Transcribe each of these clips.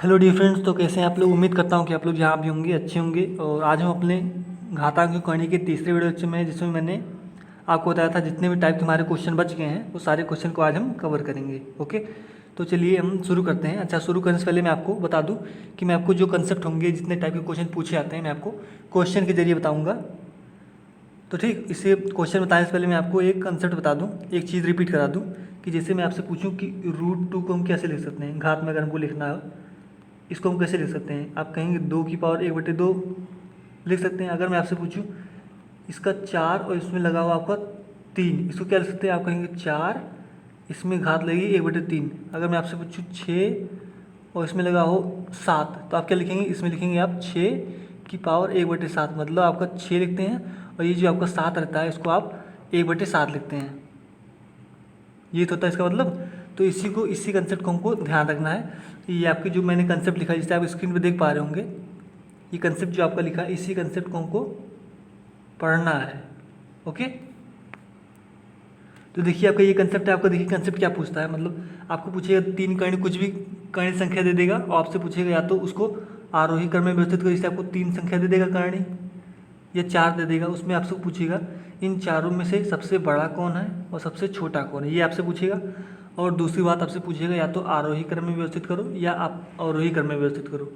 Hello dear friends, तो कैसे हैं आप लोग। उम्मीद करता हूं कि आप लोग जहां भी होंगे अच्छे होंगे। और आज हम अपने घातांक कहानी के तीसरे वीडियो लेक्चर में, जिसमें मैंने आपको बताया था जितने भी टाइप के हमारे क्वेश्चन बच गए हैं वो सारे क्वेश्चन को आज हम कवर करेंगे। ओके, तो चलिए हम शुरू करते हैं। अच्छा, शुरू करने से पहले मैं आपको बता दूँ कि मैं आपको जो कंसेप्ट होंगे, जितने टाइप के क्वेश्चन पूछे जाते हैं, मैं आपको क्वेश्चन के जरिए बताऊँगा। तो ठीक, इसे क्वेश्चन बताने से पहले मैं आपको एक कंसेप्ट बता दूँ, एक चीज़ रिपीट करा दूँ कि जैसे मैं आपसे पूछूँ कि √2 को हम कैसे लिख सकते हैं। घात में अगर हमको लिखना हो, इसको हम कैसे लिख सकते हैं। आप कहेंगे 2⁻1/2 लिख सकते हैं। अगर मैं आपसे पूछूं इसका 4 और इसमें लगा हुआ आपका 3, इसको क्या लिख सकते हैं। आप कहेंगे 4, इसमें घात लगी 1/3। अगर मैं आपसे पूछूं 6 और इसमें लगा हो 7, तो आप क्या लिखेंगे, इसमें लिखेंगे आप 6⁻1/7, मतलब आपका 6 लिखते हैं। और ये जो आपका 7 रहता है इसको आप 1/7 लिखते हैं। ये तो होता है इसका मतलब। तो इसी कंसेप्ट को हमको ध्यान रखना है। ये आपकी जो मैंने कंसेप्ट लिखा है, जिसे आप स्क्रीन पे देख पा रहे होंगे, ये कंसेप्ट जो आपका लिखा है, इसी कंसेप्ट को हमको पढ़ना है। ओके, तो देखिए आपका ये कंसेप्ट है। आपका देखिए कंसेप्ट क्या पूछता है, मतलब आपको पूछेगा 3 कर्ण, कुछ भी कर्ण संख्या दे देगा और आपसे पूछेगा या तो उसको आरोही क्रम में व्यवस्थित करो, जैसे आपको 3 संख्या दे देगा कर्णी, या 4 दे देगा। उसमें आपसे पूछेगा इन चारों में से सबसे बड़ा कौन है और सबसे छोटा कौन है, ये आपसे पूछेगा। और दूसरी बात आपसे पूछेगा या तो आरोही क्रम में व्यवस्थित करो या आप अवरोही क्रम में व्यवस्थित करो।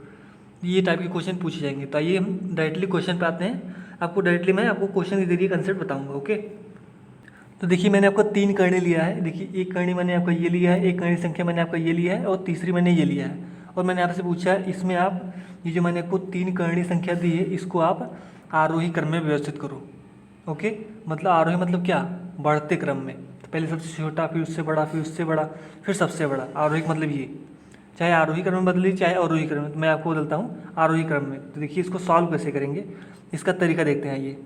ये टाइप के क्वेश्चन पूछे जाएंगे। तो आइए हम डायरेक्टली क्वेश्चन पे आते हैं। मैं आपको क्वेश्चन के जरिए कंसेप्ट बताऊंगा। ओके, तो देखिए मैंने आपका 3 करणी लिया है। देखिए एक करणी मैंने आपका ये लिया है, एक करणी संख्या मैंने आपका ये लिया है और तीसरी मैंने ये लिया है। और मैंने आपसे पूछा है इसमें आप ये जो मैंने आपको 3 करणी संख्या दी है, इसको आप आरोही क्रम में व्यवस्थित करो। ओके, मतलब आरोही मतलब क्या, बढ़ते क्रम में। तो पहले सबसे छोटा, फिर उससे बड़ा, फिर उससे बड़ा, फिर सबसे बड़ा। आरोही का मतलब ये, चाहे आरोही क्रम में बदलिए चाहे अवरोही क्रम में। तो मैं आपको बदलता हूँ आरोही क्रम में। तो देखिए इसको सॉल्व कैसे करेंगे, इसका तरीका देखते हैं। ये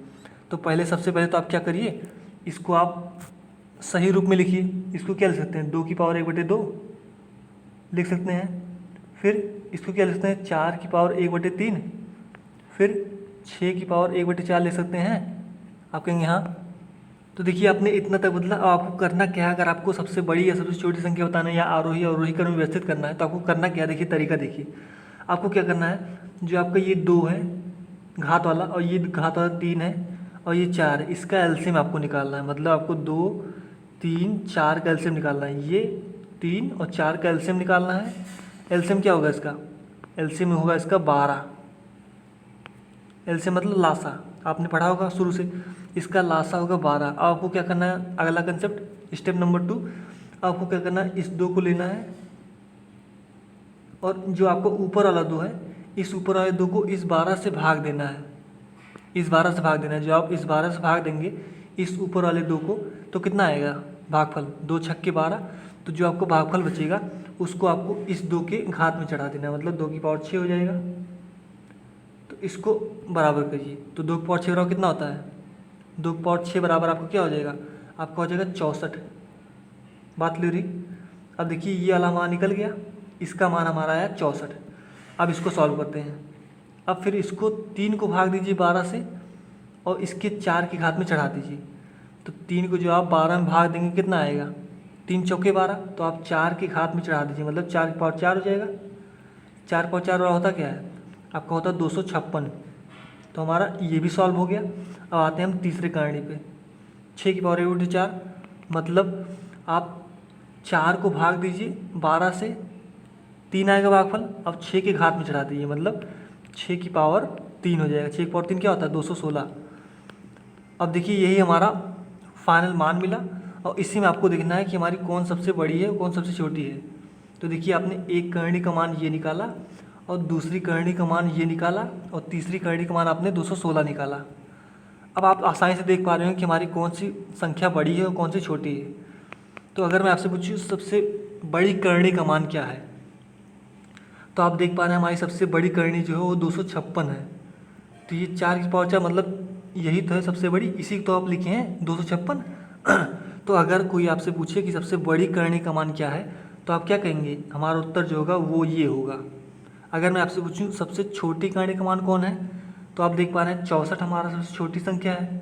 तो सबसे पहले तो आप क्या करिए, इसको आप सही रूप में लिखिए। इसको क्या लिख सकते हैं, 2⁻1/2 लिख सकते हैं। फिर इसको क्या लिख सकते हैं, 4⁻1/3। फिर 6⁻1/4 लिख सकते हैं। आप कहेंगे हाँ। तो देखिए आपने इतना तक बदला। अब आपको करना क्या है, अगर आपको सबसे बड़ी या सबसे छोटी संख्या बताना है या आरोही अवरोही क्रम में व्यवस्थित करना है, तो आपको करना क्या है, देखिए तरीका देखिए। आपको क्या करना है, जो आपका ये 2 है घात वाला, और ये घात वाला 3 है, और ये 4 है, इसका एलसीएम आपको निकालना है। मतलब आपको 2, 3, 4 का एलसीएम निकालना है। ये 3 और 4 का एलसीएम निकालना है। एलसीएम क्या होगा इसका, एलसीएम होगा इसका 12। एलसीएम मतलब लासा, आपने पढ़ा होगा शुरू से। इसका लासा होगा 12। अब आपको क्या करना है, अगला कंसेप्ट, स्टेप नंबर 2, आपको क्या करना है, इस 2 को लेना है और जो आपको ऊपर वाला 2 है, इस ऊपर वाले 2 को इस 12 से भाग देना है। इस 12 से भाग देना है। जो आप इस 12 से भाग देंगे इस ऊपर वाले 2 को, तो कितना आएगा भागफल, 2 छक्के 12। तो जो आपको भागफल बचेगा उसको आपको इस 2 के घात में चढ़ा देना है, मतलब 2⁻6 हो जाएगा। तो इसको बराबर करिए। तो 2⁻6 बराबर कितना होता है, 2⁻6 बराबर आपको क्या हो जाएगा, आपका हो जाएगा 64। बात ले रही। अब देखिए ये वाला मान निकल गया, इसका मान हमारा आया 64। अब इसको सॉल्व करते हैं। अब फिर इसको 3 को भाग दीजिए 12 से और इसके 4 की घात में चढ़ा दीजिए। तो 3 को जो आप 12 में भाग देंगे कितना आएगा, 3 चौके 12। तो आप 4 की घात में चढ़ा दीजिए, मतलब 4⁻4 हो जाएगा। 4⁻4 वाला होता क्या है, आपका होता है 256। तो हमारा ये भी सॉल्व हो गया। अब आते हैं हम तीसरे करणी पे, 6⁻1/4, मतलब आप 4 को भाग दीजिए 12 से, 3 आएगा भागफल। अब 6 के घात में चढ़ा दीजिए, मतलब 6⁻3 हो जाएगा। 6⁻3 क्या होता है, 216। अब देखिए यही हमारा फाइनल मान मिला। और इसी में आपको देखना है कि हमारी कौन सबसे बड़ी है कौन सबसे छोटी है। तो देखिए आपने एक करणी का मान ये निकाला और दूसरी करणी का मान ये निकाला और तीसरी करणी का मान आपने 216 निकाला। अब आप आसानी से देख पा रहे हो कि हमारी कौन सी संख्या बड़ी है और कौन सी छोटी है। तो अगर मैं आपसे पूछूँ सबसे बड़ी करणी का मान क्या है, तो आप देख पा रहे हैं हमारी सबसे बड़ी करणी जो है वो 256 है। तो ये 4⁻4 मतलब यही तो है सबसे बड़ी, इसी तो आप लिखे हैं 256। तो अगर कोई आपसे पूछे कि सबसे बड़ी करणी का मान क्या है, तो आप क्या कहेंगे, हमारा उत्तर जो होगा वो ये होगा। अगर मैं आपसे पूछूं सबसे छोटी करणी का मान कौन है, तो आप देख पा रहे हैं 64 हमारा सबसे छोटी संख्या है।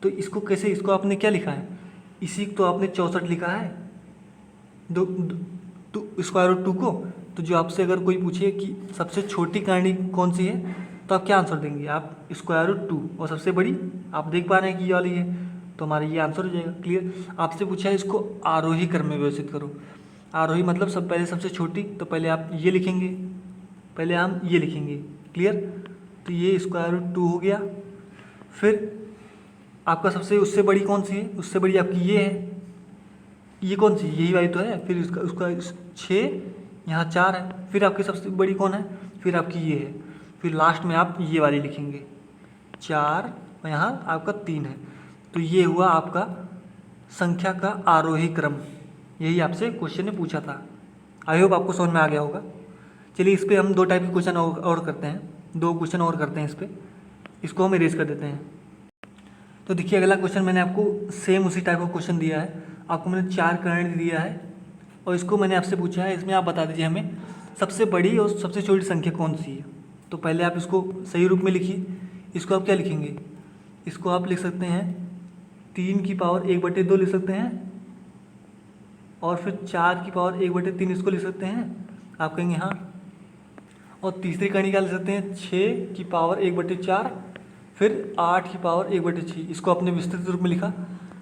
तो इसको कैसे, इसको आपने क्या लिखा है, इसी तो आपने 64 लिखा है। टू स्क्वायर रूट 2 को, तो जो आपसे अगर कोई पूछे कि सबसे छोटी करनी कौन सी है तो आप क्या आंसर देंगे? आप स्क्वायर रूट 2, और सबसे बड़ी आप देख पा रहे हैं कि ये वाली है, तो हमारा ये आंसर हो जाएगा। क्लियर? आपसे पूछा है इसको आरोही क्रम में व्यवस्थित करो। आरोही मतलब सब पहले सबसे छोटी, तो पहले आप ये लिखेंगे, पहले हम ये लिखेंगे। क्लियर? तो ये स्क्वायर रूट 2 हो गया। फिर आपका सबसे उससे बड़ी कौन सी है? उससे बड़ी आपकी ये है। ये कौन सी? यही वाली तो है। फिर उसका उसका 6, यहाँ 4 है। फिर आपकी सबसे बड़ी कौन है? फिर आपकी ये है। फिर लास्ट में आप ये वाली लिखेंगे 4, और यहाँ आपका 3 है। तो ये हुआ आपका संख्या का आरोही क्रम। यही आपसे क्वेश्चन ने पूछा था। आई होप आपको समझ में आ गया होगा। चलिए इस पर हम 2 टाइप के क्वेश्चन और करते हैं, 2 क्वेश्चन और करते हैं इस पर। इसको हम इरेज कर देते हैं। तो देखिए अगला क्वेश्चन मैंने आपको सेम उसी टाइप का क्वेश्चन दिया है। आपको मैंने 4 कर्ण दिया है और इसको मैंने आपसे पूछा है, इसमें आप बता दीजिए हमें सबसे बड़ी और सबसे छोटी संख्या कौन सी है। तो पहले आप इसको सही रूप में लिखिए। इसको आप क्या लिखेंगे? इसको आप लिख सकते हैं 3 की पावर 1/2 लिख सकते हैं, और फिर 4 की पावर 1/3 इसको लिख सकते हैं। आप कहेंगे हाँ। और तीसरी कड़ी क्या लिख सकते हैं? 6 की पावर 1/4, फिर 8 की पावर 1/6। इसको आपने विस्तृत रूप में लिखा।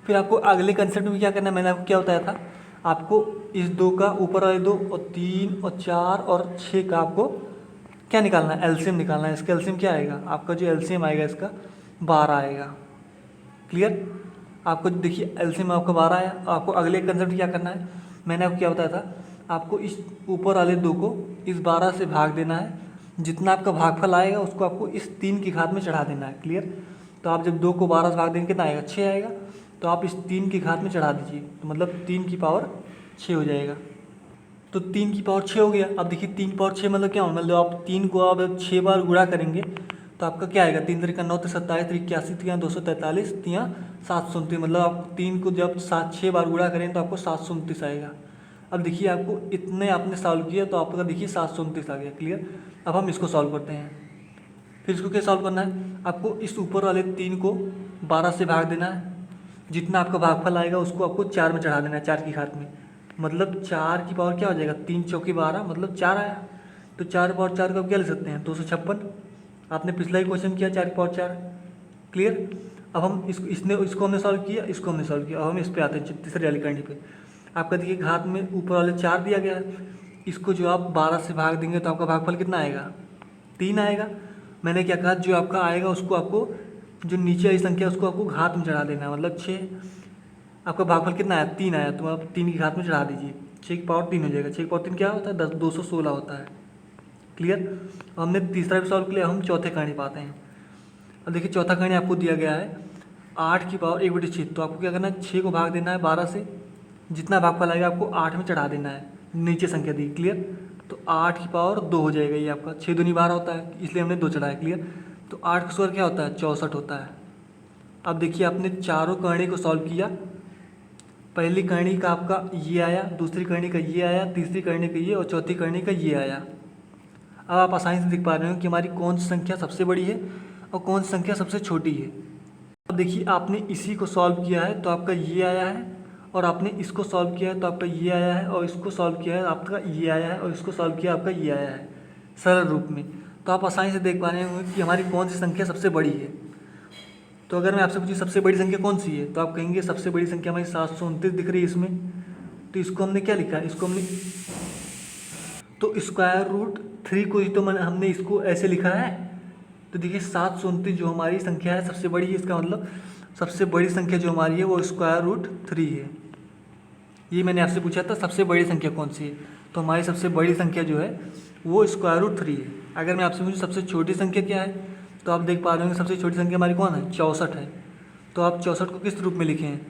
फिर आपको अगले कंसेप्ट में क्या करना है, मैंने आपको क्या बताया था, आपको इस 2 का ऊपर वाले 2 और 3 और 4 और 6 का आपको क्या निकालना है? एलसीएम निकालना है। इसका एलसीएम क्या आएगा? आपका जो एलसीएम आएगा इसका 12 आएगा। क्लियर? आपको देखिए एलसीएम आपका 12 आया। आपको अगले कंसेप्ट क्या करना है, मैंने आपको क्या बताया था, आपको इस ऊपर वाले 2 को इस 12 से भाग देना है। जितना आपका भागफल आएगा उसको आपको इस 3 की घात में चढ़ा देना है। क्लियर? तो आप जब 2 को 12 से भाग देंगे कितना आएगा? 6 आएगा। तो आप इस 3 की घात में चढ़ा दीजिए, तो मतलब 3 की पावर 6 हो जाएगा। तो 3 की पावर 6 हो गया। अब देखिए 3 की पावर 6 मतलब क्या हो, मतलब आप 3 को आप 6 बार गुणा करेंगे तो आपका क्या आएगा? 3 3 9 27 81 3 243 3 729, मतलब आप 3 को जब 6 बार गुणा करें तो आपको 729 आएगा। अब देखिए आपको इतने आपने सॉल्व किया तो आपका देखिए 729 आ गया। क्लियर? अब हम इसको सॉल्व करते हैं। फिर इसको क्या सॉल्व करना है, आपको इस ऊपर वाले 3 को 12 से भाग देना है। जितना आपका भागफल आएगा उसको आपको 4 में चढ़ा देना है, 4 की घात में। मतलब 4 की पावर क्या हो जाएगा? 3 चौकी 12, मतलब 4 आया। तो 4 पावर 4 का क्या ले सकते हैं? 256। आपने पिछला ही क्वेश्चन किया 4 की पावर 4। क्लियर? अब हम इसको हमने सॉल्व किया, इसको हमने सॉल्व किया। अब हम इस पे आते हैं तीसरी वाली कंडी पे। आपका देखिए घात में ऊपर वाले 4 दिया गया है, इसको जो आप 12 से भाग देंगे तो आपका भागफल कितना आएगा? 3 आएगा। मैंने क्या कहा, जो आपका आएगा उसको आपको, जो नीचे वाली संख्या उसको आपको घात में चढ़ा देना है, मतलब 6। आपका भागफल कितना आया? 3 आया, तो आप 3 की घात में चढ़ा दीजिए। 6 की पावर 3 हो जाएगा। 6 की पावर 3 क्या होता है? 216 होता है। क्लियर? हमने तीसरा भी सॉल्व किया, हम चौथे कहानी पाते हैं। अब देखिए चौथा कहानी आपको दिया गया है 8 की पावर 1/6। तो आपको क्या करना है? 6 को भाग देना है 12 से। जितना भागफल आएगा आपको 8 में चढ़ा देना है, नीचे संख्या दी। क्लियर? तो 8 की पावर 2 हो जाएगा। ये आपका 6 दूनी 12 होता है, इसलिए हमने 2 चढ़ाया। क्लियर? तो 8 का स्क्वायर क्या होता है? 64 होता है। अब देखिए आपने चारों कहानी को सॉल्व किया। पहली कहानी का आपका ये आया, दूसरी कहानी का ये आया, तीसरी कहानी का ये, और चौथी कहानी का ये आया। अब आप आसानी से देख पा रहे हो कि हमारी कौन सी संख्या सबसे बड़ी है और कौन सी संख्या सबसे छोटी है। अब देखिए आपने इसी को सॉल्व किया है तो आपका ये आया है, और आपने इसको सॉल्व किया है तो आपका ये आया है, और इसको सॉल्व किया है आपका ये आया है, और इसको सॉल्व किया आपका ये आया है सरल रूप में। तो आप आसानी से देख पा रहे होंगे कि हमारी कौन सी संख्या सबसे बड़ी है। तो अगर मैं आपसे पूछूँ सबसे बड़ी संख्या कौन सी है, तो आप कहेंगे सबसे बड़ी संख्या हमारी 729 दिख रही है इसमें। तो इसको हमने क्या लिखा है? इसको हमने तो स्क्वायर रूट 3 को ही तो हमने इसको ऐसे लिखा है। तो देखिए 729 जो हमारी संख्या है सबसे बड़ी है, इसका मतलब सबसे बड़ी संख्या जो हमारी है वो स्क्वायर रूट 3 है। ये मैंने आपसे पूछा था सबसे बड़ी संख्या कौन सी है, तो हमारी सबसे बड़ी संख्या जो है वो स्क्वायर रूट 3 है। अगर मैं आपसे पूछूँ सबसे छोटी संख्या क्या है, तो आप देख पा रहे होंगे सबसे छोटी संख्या हमारी कौन है? 64 है। तो आप 64 को किस रूप में लिखें हैं?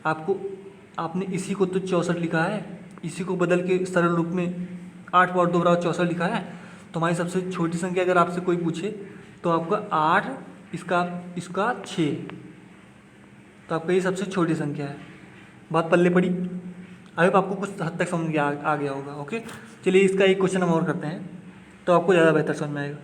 आपने इसी को तो 64 लिखा है, इसी को बदल के सरल रूप में 8 पावर 2 बराबर 64 लिखा है। तो हमारी सबसे छोटी संख्या अगर आपसे कोई पूछे तो आपका 8, इसका 6, तो आपका ये सबसे छोटी संख्या है। बात पल्ले पड़ी। आई होप आपको कुछ हद तक समझ आ गया होगा। ओके, चलिए इसका एक क्वेश्चन हम और करते हैं तो आपको ज़्यादा बेहतर समझ में आएगा।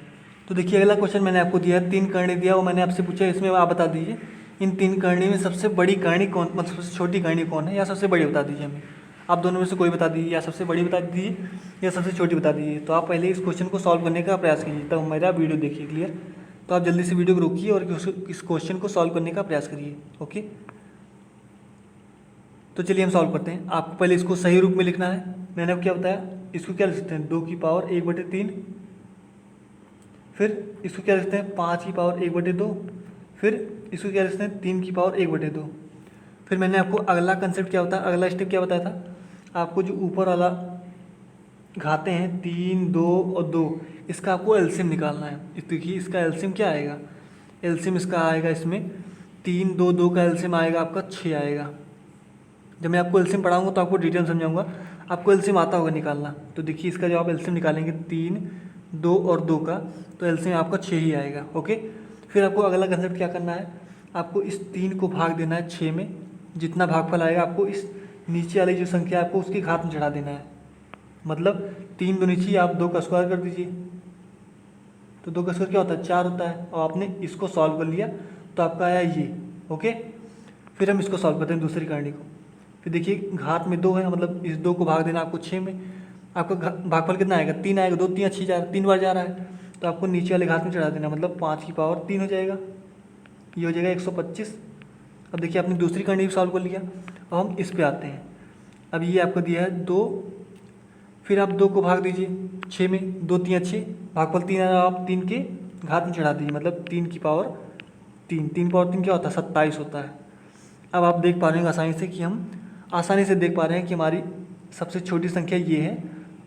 तो देखिए अगला क्वेश्चन मैंने आपको दिया है, 3 करणी दिया, वो मैंने आपसे पूछा इसमें आप बता दीजिए इन 3 करणी में सबसे बड़ी करणी कौन, मतलब सबसे छोटी करणी कौन है, या सबसे बड़ी बता दीजिए हमें। आप दोनों में से कोई बता दीजिए, या सबसे बड़ी बता दीजिए या सबसे छोटी बता दीजिए। तो आप पहले इस क्वेश्चन को सॉल्व करने का प्रयास कीजिए, तब मेरा वीडियो देखिए। क्लियर? तो आप जल्दी से वीडियो को रोकिए और इस क्वेश्चन को सॉल्व करने का प्रयास करिए। ओके, तो चलिए हम सॉल्व करते हैं। आपको पहले इसको सही रूप में लिखना है। मैंने आपको क्या बताया, इसको क्या लिख सकते हैं, 2 की पावर 1/3, फिर इसको क्या लिखते हैं 5 की पावर 1/2, फिर इसको क्या लिखते हैं 3 की पावर 1/2। फिर मैंने आपको अगला कंसेप्ट क्या बताया, अगला स्टेप क्या बताया था, आपको जो ऊपर वाला घाते हैं 3, 2 और 2, इसका आपको एलसीएम निकालना है। देखिए इसका एलसीएम क्या आएगा, एलसीएम इसका आएगा, इसमें 3, 2, 2 का एलसीएम आएगा आपका 6 आएगा। जब मैं आपको एलसीएम पढ़ाऊंगा तो आपको डिटेल समझाऊंगा, आपको एलसीएम आता होगा निकालना। तो देखिए इसका जब आप एलसीएम निकालेंगे 3, 2 और 2 का, तो एलसीएम आपका 6 ही आएगा। ओके, फिर आपको अगला कंसेप्ट क्या करना है, आपको इस 3 को भाग देना है 6 में। जितना भागफल आएगा आपको इस नीचे वाली जो संख्या है आपको उसकी घात में चढ़ा देना है। मतलब 3 दो नीचे, आप 2 का स्क्वायर कर दीजिए, तो 2 का स्क्वायर क्या होता है 4 होता है। और आपने इसको सॉल्व कर लिया तो आपका आया ये। ओके, फिर हम इसको सॉल्व करते हैं दूसरी कहानी को। फिर देखिए घात में 2 है, मतलब इस 2 को भाग देना आपको 6 में। आपका भागफल कितना आएगा 3 आएगा, 2 3 अच्छी 4, 3 बार जा रहा है, तो आपको नीचे वाले घात में चढ़ा देना, मतलब 5 की पावर 3 हो जाएगा। ये हो जाएगा 125। अब देखिए आपने दूसरी कहानी भी सॉल्व कर लिया। अब हम इस पे आते हैं। अब ये आपको दिया है 2, फिर आप 2 को भाग दीजिए 6 में, 2 3 अच्छे, भागफल 3 आया, आप 3 के घात में चढ़ा दीजिए, मतलब 3 की पावर 3, 3 पावर 3 क्या होता है 27 होता है। अब आप देख पा रहे हैं आसानी से कि हम आसानी से देख पा रहे हैं कि हमारी सबसे छोटी संख्या ये है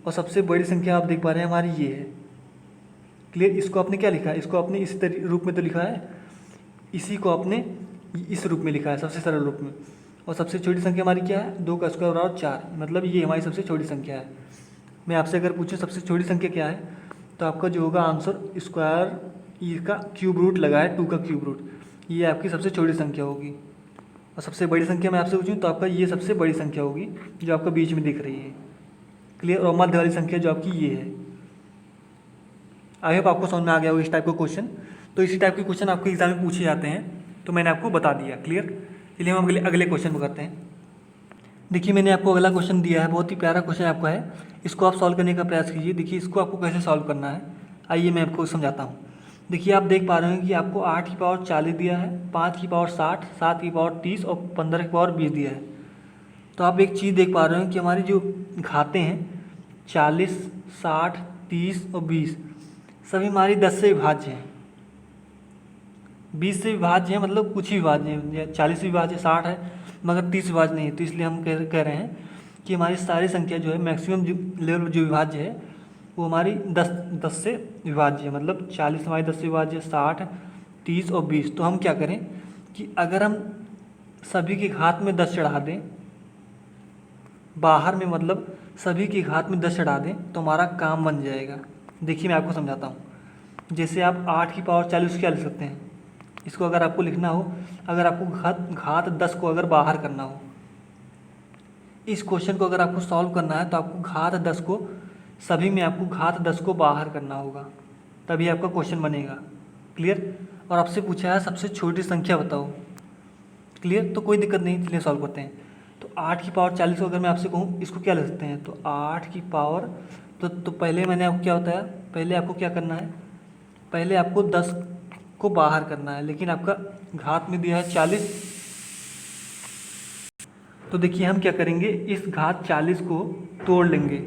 और सबसे बड़ी संख्या आप देख पा रहे हैं हमारी ये है। क्लियर? इसको आपने क्या लिखा है, इसको आपने इस रूप में तो लिखा है, इसी को आपने इस रूप में लिखा है, सबसे सरल रूप में। और सबसे छोटी संख्या हमारी क्या है, 2 का स्क्वायर बराबर 4, मतलब ये हमारी सबसे छोटी संख्या है। मैं आपसे अगर पूछूं सबसे छोटी संख्या क्या है, तो आपका जो होगा आंसर स्क्वायर ई का क्यूब रूट लगा है, 2 का क्यूब रूट, ये आपकी सबसे छोटी संख्या होगी। और सबसे बड़ी संख्या मैं आपसे पूछूं तो आपका ये सबसे बड़ी संख्या होगी जो आपका बीच में दिख रही है। क्लियर? और मध्य वाली संख्या जो आपकी ये है। आई होप आपको समझ में आ गया हो इस टाइप का क्वेश्चन। तो इसी टाइप के क्वेश्चन आपके एग्जाम में पूछे जाते हैं, तो मैंने आपको बता दिया। क्लियर? चलिए हम अगले क्वेश्चन को करते हैं। देखिए मैंने आपको अगला क्वेश्चन दिया है, बहुत ही प्यारा क्वेश्चन आपका है, इसको आप सॉल्व करने का प्रयास कीजिए। देखिए इसको आपको कैसे सॉल्व करना है, आइए मैं आपको समझाता हूँ। देखिए आप देख पा रहे हैं कि आपको 8 की पावर 40 दिया है, 5 की पावर 60, 7 की पावर 30 और 15 की पावर 20 दिया है। तो आप एक चीज़ देख पा रहे हैं कि हमारी जो घातें हैं 40, 60, 30 और 20 सभी हमारी 10 से विभाज्य हैं। 20 से विभाज्य है, मतलब कुछ ही विभाज्य है, 40 से विभाज्य 60 है, मगर 30 विभाज्य नहीं है। तो इसलिए हम कह रहे हैं कि हमारी सारी संख्या जो है मैक्सिमम जो लेवल जो विभाज्य है वो हमारी 10 से विभाज्य है, मतलब 40 हमारी 10 से विभाज्य, 60, 30 और 20। तो हम क्या करें कि अगर हम सभी के घात में 10 चढ़ा दें बाहर में, मतलब सभी की घात में 10 चढ़ा दें तो हमारा काम बन जाएगा। देखिए मैं आपको समझाता हूँ। जैसे आप 8 की पावर 40 क्या लिख सकते हैं, इसको अगर आपको लिखना हो, अगर आपको घात 10 को अगर बाहर करना हो, इस क्वेश्चन को अगर आपको सॉल्व करना है तो आपको घात 10 को सभी में आपको घात 10 को बाहर करना होगा, तभी आपका क्वेश्चन बनेगा। क्लियर? और आपसे पूछा है सबसे छोटी संख्या बताओ। क्लियर? तो कोई दिक्कत नहीं, चलिए सॉल्व करते हैं। तो 8 की पावर 40 को अगर मैं आपसे कहूँ इसको क्या लिख सकते हैं, तो 8 की पावर तो पहले मैंने आपको क्या बताया, पहले आपको क्या करना है, पहले आपको 10 को बाहर करना है, लेकिन आपका घात में दिया है 40। तो देखिए हम क्या करेंगे, इस घात 40 को तोड़ लेंगे,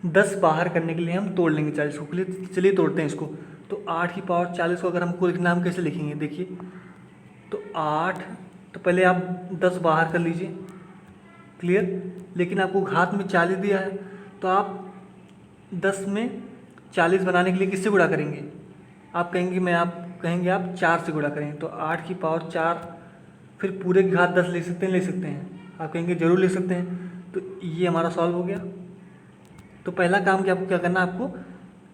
10 बाहर करने के लिए हम तोड़ लेंगे 40 को। चलिए तोड़ते हैं इसको। तो 8 की पावर 40 को अगर हमको लिखना हम कैसे लिखेंगे, देखिए तो 8, तो पहले आप 10 बाहर कर लीजिए। क्लियर? लेकिन आपको घात में 40 दिया है, तो आप 10 में 40 बनाने के लिए किससे गुणा करेंगे, आप कहेंगे आप 4 से गुणा करेंगे। तो 8 की पावर 4, फिर पूरे की घात 10 ले सकते हैं, ले सकते हैं, आप कहेंगे जरूर ले सकते हैं। तो ये हमारा सॉल्व हो गया। तो पहला काम क्या करना है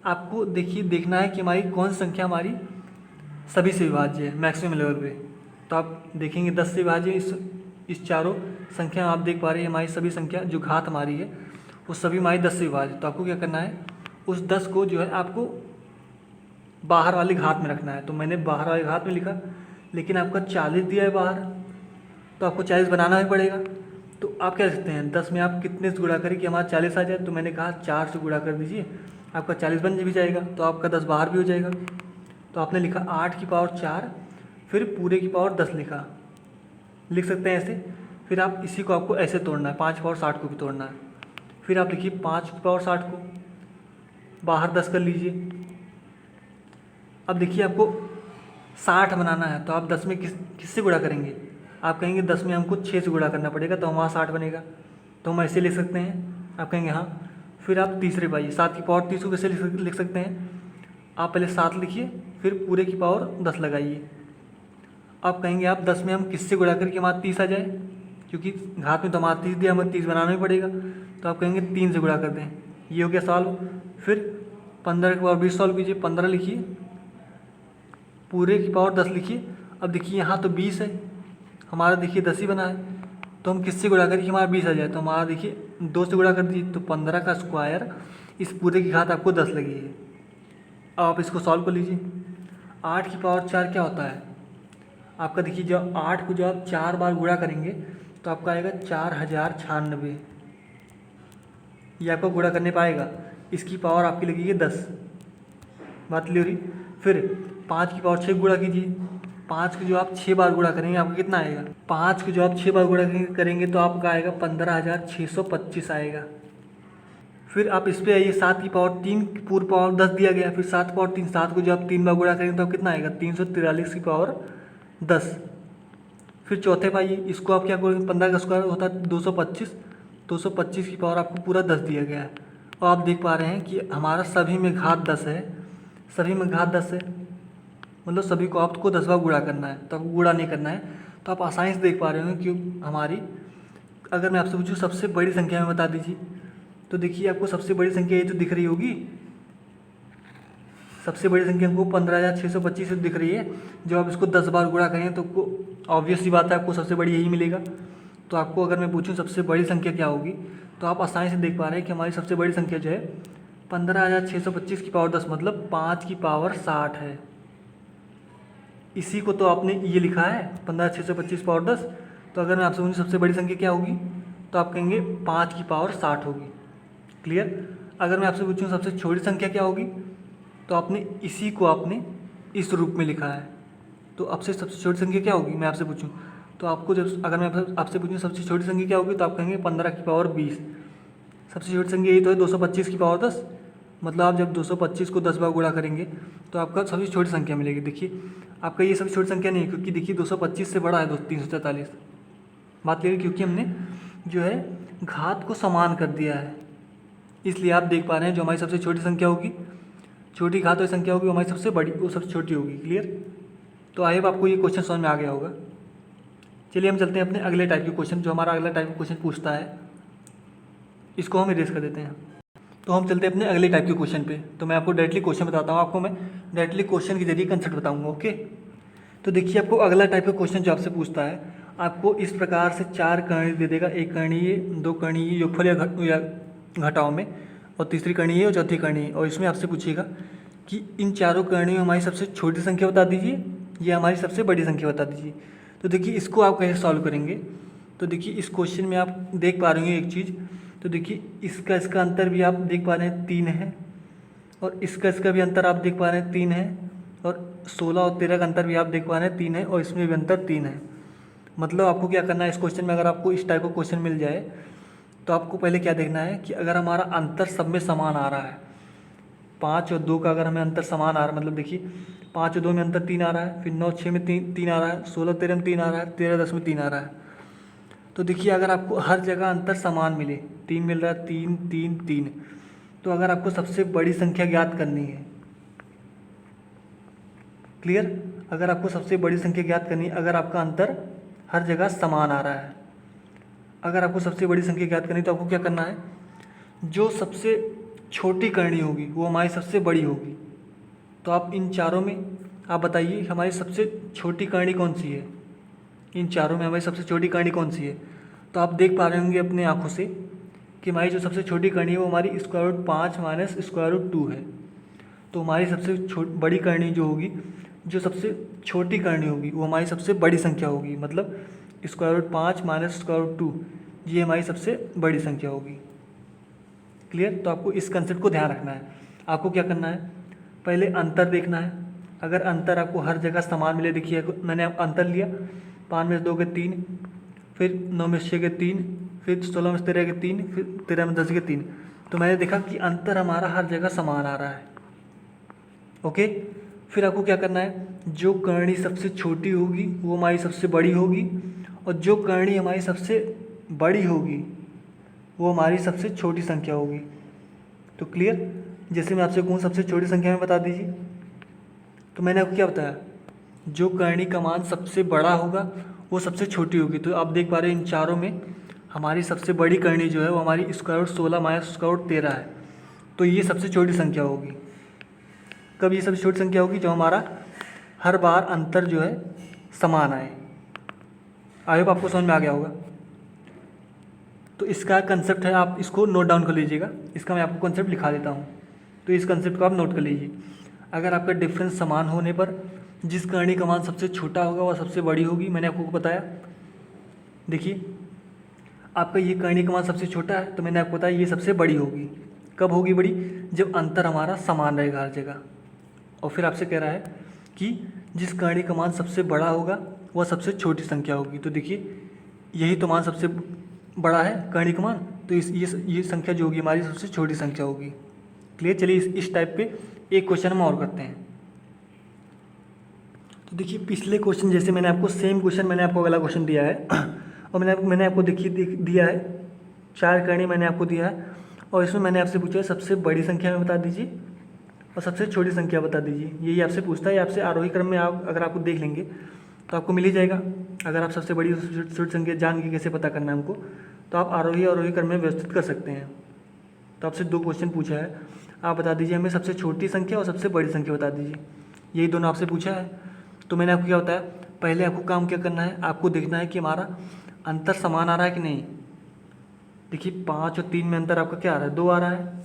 आपको देखिए देखना है कि हमारी कौन सी संख्या हमारी सभी से विभाज्य है मैक्सिमम लेवल पे। तो आप देखेंगे 10 से विभाज्य इस चारों संख्या आप देख पा रहे हैं, हमारी सभी संख्या जो घात हमारी है वो सभी हमारी 10 से विभाज्य। तो आपको क्या करना है, उस 10 को जो है आपको बाहर वाले घात में रखना है। तो मैंने बाहर वाले घात में लिखा, लेकिन आपका 40 दिया है बाहर, तो आपको 40 बनाना ही पड़ेगा। तो आप क्या सकते हैं 10 में आप कितने से गुणा करें कि हमारा 40 आ जाए, तो मैंने कहा 4 से गुणा कर दीजिए, आपका 40 बन भी जाएगा, तो आपका 10 बाहर भी हो जाएगा। तो आपने लिखा 8 की पावर 4, फिर पूरे की पावर 10 लिखा, लिख सकते हैं ऐसे। फिर आप इसी को आपको ऐसे तोड़ना है, 5 की पावर 60 को भी तोड़ना है। फिर आप लिखिए 5 की पावर 60 को बाहर 10 कर लीजिए। अब देखिए आपको 60 बनाना है, तो आप 10 में किससे गुणा करेंगे? आप कहेंगे 10 में हमको 6 से गुणा करना पड़ेगा, तो वहाँ 60 बनेगा, तो हम ऐसे लिख सकते हैं। आप कहेंगे हाँ। फिर आप तीसरे पाइए 7 की पावर 30 को कैसे लिख सकते हैं? आप पहले 7 लिखिए, फिर पूरे की पावर 10 लगाइए। आप कहेंगे आप 10 में हम किससे गुणा करके हमारा 30 आ जाए, क्योंकि घात में तो हमारा 30 दिया, हमें 30 बनाना ही पड़ेगा, तो आप कहेंगे 3 से गुणा कर दें। ये हो गया सॉल्व। फिर 15 की पावर 20 सॉल्व कीजिए, 15 लिखिए, पूरे की पावर 10 लिखिए। अब देखिए यहाँ तो 20 है, हमारा देखिए 10 ही बना है, तो हम किससे गुणा करें कि हमारा 20 आ जाए? तो हमारा देखिए 2 से गुणा कर दीजिए, तो 15 का स्क्वायर इस पूरे की घात आपको 10 लगी है। अब आप इसको सॉल्व कर लीजिए। 8 की पावर 4 क्या होता है? आपका देखिए जो 8 को जो आप 4 बार गुणा करेंगे तो आपका आएगा 4096। ये आपको गुणा करने पाएगा, इसकी पावर आपकी लगेगी 10। बात क्लियर हुई? फिर 5 की पावर 6 गुणा कीजिए। 5 को जो आप 6 बार गुणा करेंगे आपको कितना आएगा? 5 को जो आप 6 बार गुणा करेंगे तो आपका आएगा 15625 आएगा। फिर आप इस पर आइए, 7 की पावर 3 पूर्ण पावर 10 दिया गया, फिर 7 पावर 3, 7 को जो आप 3 बार गुणा करेंगे तो कितना आएगा? 343 की पावर 10। फिर चौथे पाइए, इसको आप क्या करोगे? 15 का स्क्वायर होता है 225, 225 की पावर आपको पूरा 10 दिया गया है। और आप देख पा रहे हैं कि हमारा सभी में घात 10 है, सभी में घात 10 है, मतलब सभी को आपको 10 बार गुणा करना है, तो आपको गुणा नहीं करना है। तो आप आसानी से देख पा रहे होंगे कि हमारी, अगर मैं आपसे पूछूँ सबसे बड़ी संख्या में बता दीजिए, तो देखिए आपको सबसे बड़ी संख्या ये तो दिख रही होगी, सबसे बड़ी संख्या हमको 15625 दिख रही है। जब आप इसको 10 बार गुणा करें तो आपको ऑब्वियस सी बात है आपको सबसे बड़ी यही मिलेगा। तो आपको अगर मैं पूछूं सबसे बड़ी संख्या क्या होगी, तो आप आसानी से देख पा रहे हैं कि हमारी सबसे बड़ी संख्या जो है 15625 की पावर 10, मतलब 5 की पावर 60 है। इसी को तो आपने ये लिखा है 15625 पावर 10। तो अगर मैं आपसे पूछूं सबसे बड़ी संख्या क्या होगी, तो आप कहेंगे 5 की पावर 60 होगी। क्लियर? अगर मैं आपसे पूछूं सबसे छोटी संख्या क्या होगी, तो आपने इसी को आपने इस रूप में लिखा है। तो आपसे सबसे छोटी संख्या क्या होगी, मैं आपसे पूछूं तो आपको जब अगर मैं आपसे पूछूं सबसे छोटी संख्या क्या होगी, तो आप कहेंगे 15 की पावर 20। सबसे छोटी संख्या यही तो है 225 की पावर 10, मतलब आप जब 225 को 10 बार गुणा करेंगे तो आपका सबसे छोटी संख्या मिलेगी। देखिए आपका ये सबसे छोटी संख्या नहीं है, क्योंकि देखिए 225 से बड़ा है 343। बात लेकिन क्योंकि हमने जो है घात को समान कर दिया है, इसलिए आप देख पा रहे हैं जो हमारी सबसे छोटी संख्या होगी, छोटी घात वाली संख्या होगी, हमारी सबसे बड़ी वो सबसे छोटी होगी। क्लियर? तो आई होप आपको ये क्वेश्चन समझ में आ गया होगा। चलिए हम चलते हैं अपने अगले टाइप के क्वेश्चन, जो हमारा अगला टाइप का क्वेश्चन पूछता है इसको हम इरेज कर देते हैं। तो हम चलते हैं अपने अगले टाइप के क्वेश्चन पे। तो मैं आपको डायरेक्टली क्वेश्चन बताता हूँ, आपको मैं डायरेक्टली क्वेश्चन के जरिए कंसेप्ट बताऊँगा। ओके, तो देखिए आपको अगला टाइप का क्वेश्चन जो आपसे पूछता है, आपको इस प्रकार से 4 कर्ण दे देगा, एक करणीय, 2 करणीय, योगफल या घटाओ में, और तीसरी करणीय और चौथी करणीय। और इसमें आपसे पूछेगा कि इन चारों करणियों में हमारी सबसे छोटी संख्या बता दीजिए या हमारी सबसे बड़ी संख्या बता दीजिए। तो देखिए इसको आप कैसे सॉल्व करेंगे, तो देखिए इस क्वेश्चन में आप देख पा रहे हैं एक चीज़, तो देखिए इसका अंतर भी आप देख पा रहे हैं 3 है, और इसका भी अंतर आप देख पा रहे हैं 3 है, और 16 और 13 का अंतर भी आप देख पा रहे हैं 3 है, और इसमें भी अंतर 3 है। मतलब आपको क्या करना है इस क्वेश्चन में, अगर आपको इस टाइप का क्वेश्चन मिल जाए तो आपको पहले क्या देखना है कि अगर हमारा अंतर सब में समान आ रहा है, 5 और 2 का अगर हमें अंतर समान आ रहा है, मतलब देखिए 5 और 2 में अंतर 3 आ रहा है, फिर 9 6 में 3 आ रहा है, 16 13 में 3 आ रहा है, 13 10 में 3 आ रहा है। तो देखिए अगर आपको हर जगह अंतर समान मिले, 3 मिल रहा है, 3 3 3, तो अगर आपको सबसे बड़ी संख्या ज्ञात करनी है, क्लियर, अगर आपको सबसे बड़ी संख्या ज्ञात करनी है, अगर आपका अंतर हर जगह समान आ रहा है, अगर आपको सबसे बड़ी संख्या ज्ञात करनी है तो आपको क्या करना है, जो सबसे छोटी करनी होगी वो हमारी सबसे बड़ी होगी। तो आप इन चारों में आप बताइए हमारी सबसे छोटी करनी कौन सी है, इन चारों में हमारी सबसे छोटी करनी कौन सी है। तो आप देख पा रहे होंगे अपने आँखों से कि हमारी जो सबसे छोटी करनी है वो हमारी square root 5 minus square root 2 है। तो हमारी सबसे बड़ी करनी जो होगी, जो सबसे छोटी करनी होगी वो हमारी सबसे बड़ी संख्या होगी, मतलब square root 5 minus square root 2, ये हमारी सबसे बड़ी संख्या होगी। क्लियर? तो आपको इस कंसेप्ट को ध्यान रखना है। आपको क्या करना है, पहले अंतर देखना है। अगर अंतर आपको हर जगह समान मिले, देखिए मैंने अंतर लिया 5 में से 2 के 3, फिर 9 में से 6 के 3, फिर 16 में से 13 के 3, फिर 13 में 10 के 3, तो मैंने देखा कि अंतर हमारा हर जगह समान आ रहा है। ओके, फिर आपको क्या करना है, जो करणी सबसे छोटी होगी वो हमारी सबसे बड़ी होगी, और जो करणी हमारी सबसे बड़ी होगी वो हमारी सबसे छोटी संख्या होगी। तो क्लियर? जैसे मैं आपसे कहूँ सबसे छोटी संख्या में बता दीजिए, तो मैंने आपको क्या बताया, जो करणी का मान सबसे बड़ा होगा वो सबसे छोटी होगी। तो आप देख पा रहे हैं इन चारों में हमारी सबसे बड़ी करणी जो है वो हमारी square root 16 minus square root 13 है। तो ये सबसे छोटी संख्या होगी। कब ये सबसे छोटी संख्या होगी? जब हमारा हर बार अंतर जो है समान आए। आई होप आपको समझ में आ गया होगा। तो इसका कंसेप्ट है, आप इसको नोट डाउन कर लीजिएगा। इसका मैं आपको कंसेप्ट लिखा देता हूँ, तो इस कंसेप्ट को आप नोट कर लीजिए। अगर आपका डिफरेंस समान होने पर जिस करणी का मान सबसे छोटा होगा वह सबसे बड़ी होगी। मैंने आपको बताया, देखिए आपका ये करणी का मान सबसे छोटा है, तो मैंने आपको बताया ये सबसे बड़ी होगी। कब होगी बड़ी? जब अंतर हमारा समान रहेगा हर जगह। और फिर आपसे कह रहा है कि जिस करणी का मान सबसे बड़ा होगा वह सबसे छोटी संख्या होगी। तो देखिए यही तो मान सबसे बड़ा है करणी का मान, तो ये संख्या जो होगी हमारी सबसे छोटी संख्या होगी। क्लियर? चलिए इस टाइप पे एक क्वेश्चन हम और करते हैं। तो देखिए पिछले क्वेश्चन जैसे मैंने आपको सेम क्वेश्चन मैंने आपको अगला क्वेश्चन दिया है और मैंने आपको देखिए दिया है 4 करणी मैंने आपको दिया है, और इसमें मैंने आपसे पूछा है सबसे बड़ी संख्या में बता दीजिए और सबसे छोटी संख्या बता दीजिए। यही आपसे पूछता है। आपसे आरोही क्रम में आप अगर आपको देख लेंगे तो आपको मिल ही जाएगा। अगर आप सबसे बड़ी और छोटी संख्या जान के कैसे पता करना है हमको, तो आप आरोही क्रम में व्यवस्थित कर सकते हैं। तो आपसे 2 क्वेश्चन पूछा है, आप बता दीजिए हमें सबसे छोटी संख्या और सबसे बड़ी संख्या बता दीजिए। यही दोनों आपसे पूछा है। तो मैंने आपको क्या बताया, पहले आपको काम क्या करना है, आपको देखना है कि हमारा अंतर समान आ रहा है कि नहीं। देखिए 5 और 3 में अंतर आपका क्या आ रहा है, 2 आ रहा है।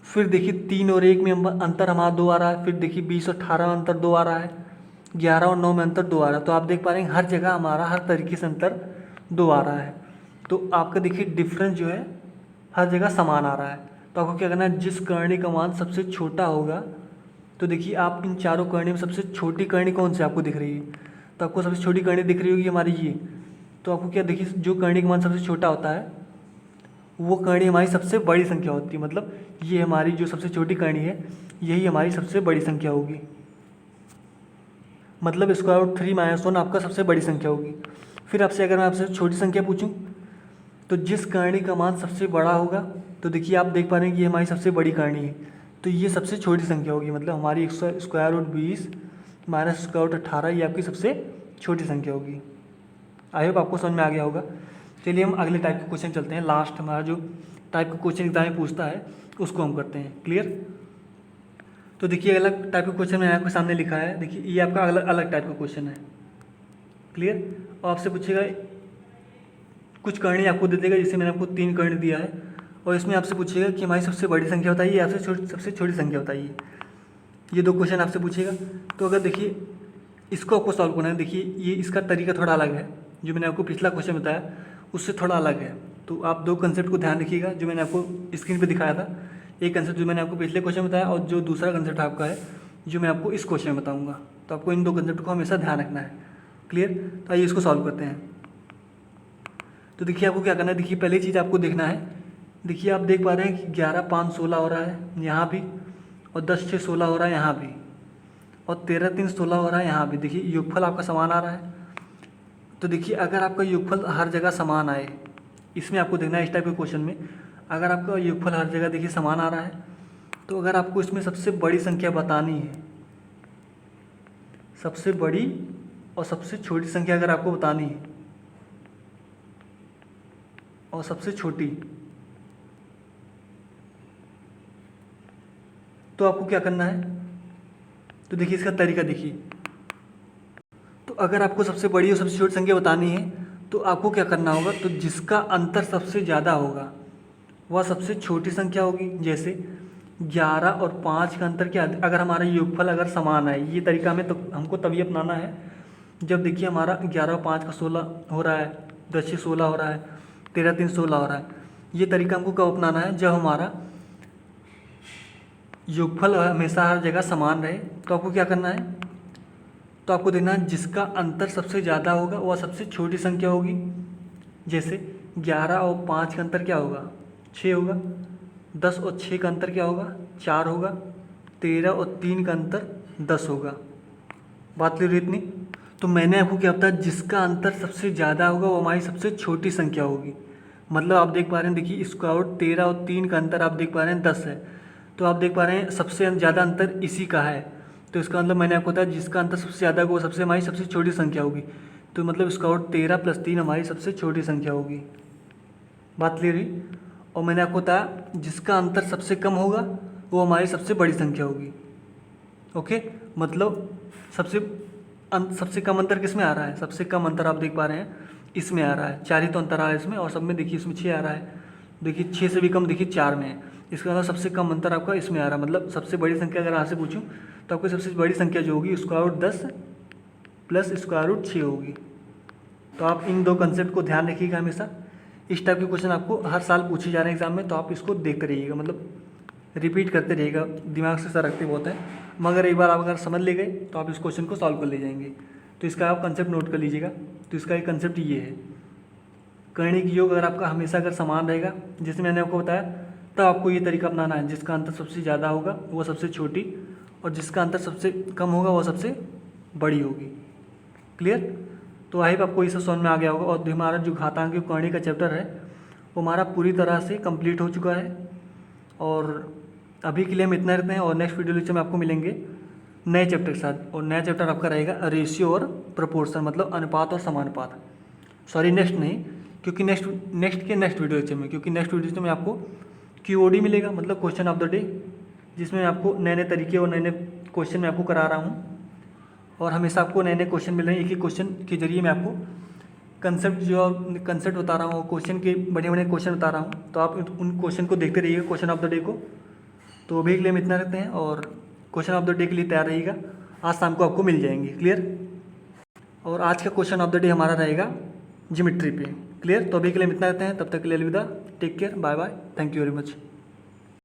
फिर देखिए 3 और 1 में अंतर हमारा 2 आ रहा है। फिर देखिए 20 और 18 में अंतर 2 आ रहा है। 11 और 9 में अंतर 2 आ रहा है। तो आप देख पा रहे हैं हर जगह हमारा हर तरीके से अंतर 2 आ रहा है। तो आपका देखिए डिफरेंस जो है हर जगह समान आ रहा है। तो आपको क्या करना है, जिस करणी का मान सबसे छोटा होगा, तो देखिए आप इन चारों करणी में सबसे छोटी करणी कौन सी आपको दिख रही है, तो आपको सबसे छोटी करणी दिख रही होगी हमारी ये। तो आपको क्या देखिए जो करणी का मान सबसे छोटा होता है वो करणी हमारी सबसे बड़ी संख्या होती है। मतलब ये हमारी जो सबसे छोटी करणी है यही हमारी सबसे बड़ी संख्या होगी। मतलब स्क्वायर रूट 3 माइनस 1 आपका सबसे बड़ी संख्या होगी। फिर आपसे अगर मैं आपसे छोटी संख्या पूछूं, तो जिस करणी का मान सबसे बड़ा होगा, तो देखिए आप देख पा रहे हैं कि ये हमारी सबसे बड़ी करणी है, तो ये सबसे छोटी संख्या होगी। मतलब हमारी square root 20 minus square root 18 ये आपकी सबसे छोटी संख्या होगी। आई होप आपको समझ में आ गया होगा। चलिए हम अगले टाइप के क्वेश्चन चलते हैं। लास्ट हमारा जो टाइप का क्वेश्चन एग्जाम में पूछता है उसको हम करते हैं। क्लियर? तो देखिए अलग टाइप का क्वेश्चन मैंने आपके सामने लिखा है। देखिए ये आपका अलग टाइप का क्वेश्चन है। क्लियर? और आपसे पूछेगा कुछ करणी आपको दे देगा, जैसे मैंने आपको 3 करणी दिया है, और इसमें आपसे पूछेगा कि हमारी सबसे बड़ी संख्या बताइए, आपसे सबसे छोटी संख्या बताइए। ये 2 क्वेश्चन आपसे पूछेगा। तो अगर देखिए इसको आपको सॉल्व करना है, देखिए ये इसका तरीका थोड़ा अलग है। जो मैंने आपको पिछला क्वेश्चन बताया उससे थोड़ा अलग है। तो आप 2 कंसेप्ट को ध्यान रखिएगा जो मैंने आपको स्क्रीन पे दिखाया था। एक कंसेप्ट जो मैंने आपको पिछले क्वेश्चन में बताया, और जो दूसरा कंसेप्ट आपका है जो मैं आपको इस क्वेश्चन में बताऊँगा। तो आपको इन 2 कंसेप्ट को हमेशा ध्यान रखना है। क्लियर? तो आइए इसको सॉल्व करते हैं। तो देखिए आपको क्या करना है, देखिए पहली चीज़ आपको देखना है, देखिए आप देख पा रहे हैं कि 11 5 16 हो रहा है यहाँ भी, और 10 6 16 हो रहा है यहाँ भी, और 13 3 16 हो रहा है यहाँ भी। देखिए योगफल आपका समान आ रहा है। तो देखिए अगर आपका योगफल हर जगह समान आए, इसमें आपको देखना है इस टाइप के क्वेश्चन में, अगर आपका योगफल हर जगह देखिए समान आ रहा है, तो अगर आपको इसमें सबसे बड़ी संख्या बतानी है, सबसे बड़ी और सबसे छोटी संख्या अगर आपको बतानी है, और सबसे छोटी, तो आपको क्या करना है, तो देखिए इसका तरीका देखिए। तो अगर आपको सबसे बड़ी और सबसे छोटी संख्या बतानी है तो आपको क्या करना होगा, तो जिसका अंतर सबसे ज़्यादा होगा वह सबसे छोटी संख्या होगी। जैसे 11 और 5 का अंतर क्या, अगर हमारा योगफल अगर समान है, ये तरीका हमें तो हमको तभी अपनाना है जब देखिए हमारा 11 और 5 का 16 हो रहा है, 10 6 16 हो रहा है, 13 3 16 हो रहा है। ये तरीका हमको कब अपनाना है, जब हमारा योगफल हमेशा हर जगह समान रहे। तो आपको क्या करना है, तो आपको देखना है जिसका अंतर सबसे ज़्यादा होगा वह सबसे छोटी संख्या होगी। जैसे 11 और 5 का अंतर क्या होगा, 6 होगा। 10 और 6 का अंतर क्या होगा, 4 होगा। 13 और 3 का अंतर 10 होगा। बात क्लियर इतनी। तो मैंने आपको क्या बताया, जिसका अंतर सबसे ज़्यादा होगा वो हमारी सबसे छोटी संख्या होगी। मतलब आप देख पा रहे हैं, देखिए स्क्वायर रूट 13 और 3 का अंतर आप देख पा रहे हैं 10 है। तो आप देख पा रहे हैं सबसे ज़्यादा अंतर इसी का है। तो इसका मतलब मैंने आपको बताया जिसका अंतर सबसे ज़्यादा होगा वो सबसे हमारी सबसे छोटी संख्या होगी। तो मतलब स्क्वायर रूट 13 + 3 हमारी सबसे छोटी संख्या होगी। बात क्लियर हुई। और मैंने आपको बताया जिसका अंतर सबसे कम होगा वो हमारी सबसे बड़ी संख्या होगी। ओके, मतलब सबसे कम अंतर किस में आ रहा है, सबसे कम अंतर आप देख पा रहे हैं इसमें आ रहा है। 4 ही तो अंतर आ रहा है इसमें, और सब में देखिए इसमें 6 आ रहा है। देखिए 6 से भी कम देखिए 4 में है। इसका मतलब सबसे कम अंतर आपका इसमें आ रहा है। मतलब सबसे बड़ी संख्या अगर आपसे पूछूं तो आपको सबसे बड़ी संख्या जो होगी square root 10 plus square root 6 होगी। तो आप इन दो कंसेप्ट को ध्यान रखिएगा हमेशा। इस टाइप के क्वेश्चन आपको हर साल पूछे जा रहे हैं एग्जाम में, तो आप इसको देखते रहिएगा, मतलब रिपीट करते रहिएगा, दिमाग से सर रखते बहुत है। मगर एक बार आप अगर समझ ले गए तो आप इस क्वेश्चन को सॉल्व कर ले जाएंगे। तो इसका आप कंसेप्ट नोट कर लीजिएगा। तो इसका एक कंसेप्ट ये है, कर्ण योग अगर आपका हमेशा अगर समान रहेगा, जैसे मैंने आपको बताया, तब आपको ये तरीका अपनाना है। जिसका अंतर सबसे ज़्यादा होगा वो सबसे छोटी, और जिसका अंतर सबसे कम होगा वो सबसे बड़ी होगी। क्लियर। तो आई होप आपको ये सब समझ में आ गया होगा। और हमारा जो घातांक कर्ण का चैप्टर है वो हमारा पूरी तरह से कंप्लीट हो चुका है। और अभी के लिए हम इतना रहते हैं, और नेक्स्ट वीडियो लेक्चर में आपको मिलेंगे नए चैप्टर के साथ। और नया चैप्टर आपका रहेगा रेशियो और प्रोपोर्शन, मतलब अनुपात और समानुपात। सॉरी, नेक्स्ट नहीं, क्योंकि नेक्स्ट नेक्स्ट वीडियो लेक्चर में, क्योंकि नेक्स्ट वीडियो में आपको QOD मिलेगा, मतलब क्वेश्चन ऑफ द डे, जिसमें आपको नए नए तरीके और नए नए क्वेश्चन मैं आपको करा रहा हूँ। और हमेशा आपको नए नए क्वेश्चन मिल रहे हैं। एक ही क्वेश्चन के जरिए मैं आपको कंसेप्ट बता रहा हूँ, क्वेश्चन के बढ़िया बढ़िया क्वेश्चन बता रहा हूँ। तो आप उन क्वेश्चन को देखते रहिएगा, क्वेश्चन ऑफ द डे को। तो अभी के लिए हम इतना रखते हैं, और क्वेश्चन ऑफ द डे के लिए तैयार रहिएगा। आज शाम को आपको मिल जाएंगे। क्लियर। और आज का क्वेश्चन ऑफ द डे हमारा रहेगा ज्योमेट्री पे। क्लियर। तो अभी के लिए हम इतना रहते हैं, तब तक के लिए अलविदा, take care, bye bye, thank you very much.